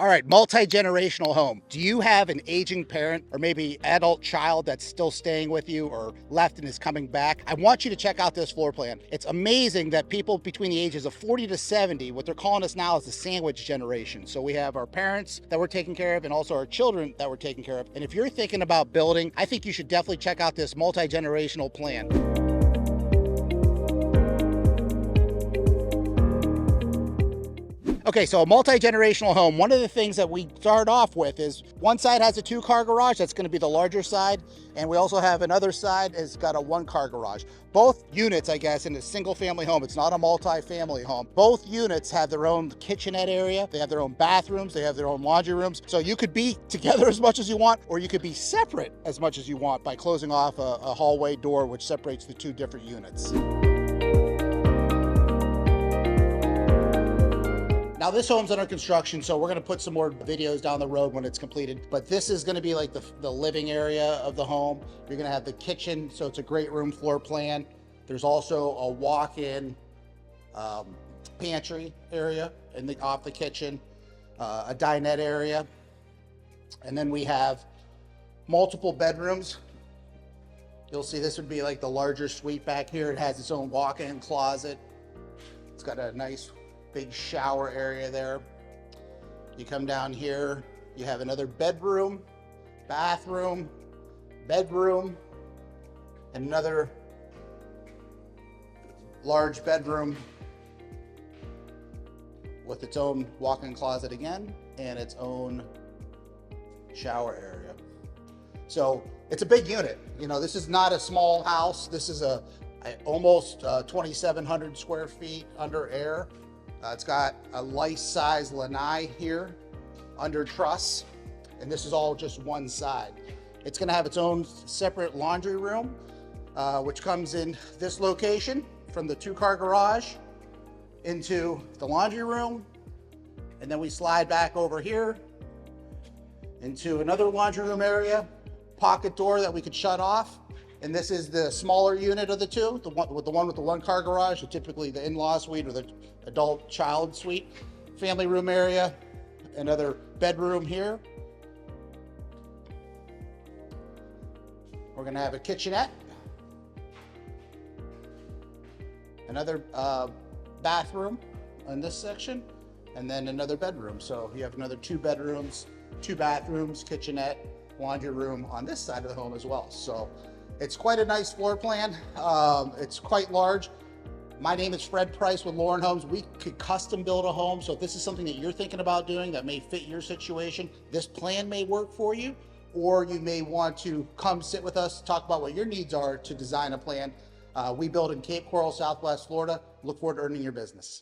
All right, multi-generational home. Do you have an aging parent or maybe adult child that's still staying with you or left and is coming back? I want you to check out this floor plan. It's amazing that people between the ages of 40 to 70, what they're calling us now is the sandwich generation. So we have our parents that we're taking care of and also our children that we're taking care of. And if you're thinking about building, I think you should definitely check out this multi-generational plan. Okay, so a multi-generational home, one of the things that we start off with is one side has a 2-car garage, that's gonna be the larger side, and we also have another side that's got a 1-car garage. Both units, I guess, in a single family home, it's not a multi-family home, both units have their own kitchenette area, they have their own bathrooms, they have their own laundry rooms, so you could be together as much as you want, or you could be separate as much as you want by closing off a hallway door which separates the two different units. Now this home's under construction, so we're gonna put some more videos down the road when it's completed, but this is gonna be like the living area of the home. You're gonna have the kitchen, so it's a great room floor plan. There's also a walk-in pantry area off the kitchen, a dinette area, and then we have multiple bedrooms. You'll see this would be like the larger suite back here. It has its own walk-in closet. It's got a nice big shower area there. You come down here, you have another bedroom, bathroom, bedroom, and another large bedroom with its own walk-in closet again and its own shower area. So it's a big unit. You know, this is not a small house. This is almost 2,700 square feet under air. It's got a life-size lanai here under truss, and this is all just one side. It's gonna have its own separate laundry room, which comes in this location from the 2-car garage into the laundry room, and then we slide back over here into another laundry room area, pocket door that we could shut off. And this is the smaller unit of the two, the one with the 1-car garage, typically the in-law suite or the adult child suite. Family room area, another bedroom here. We're gonna have a kitchenette, another bathroom in this section, and then another bedroom. So you have another 2 bedrooms, 2 bathrooms, kitchenette, laundry room on this side of the home as well. So it's quite a nice floor plan. It's quite large. My name is Fred Price with Lauren Homes. We could custom build a home. So if this is something that you're thinking about doing that may fit your situation, this plan may work for you, or you may want to come sit with us, talk about what your needs are to design a plan. We build in Cape Coral, Southwest Florida. Look forward to earning your business.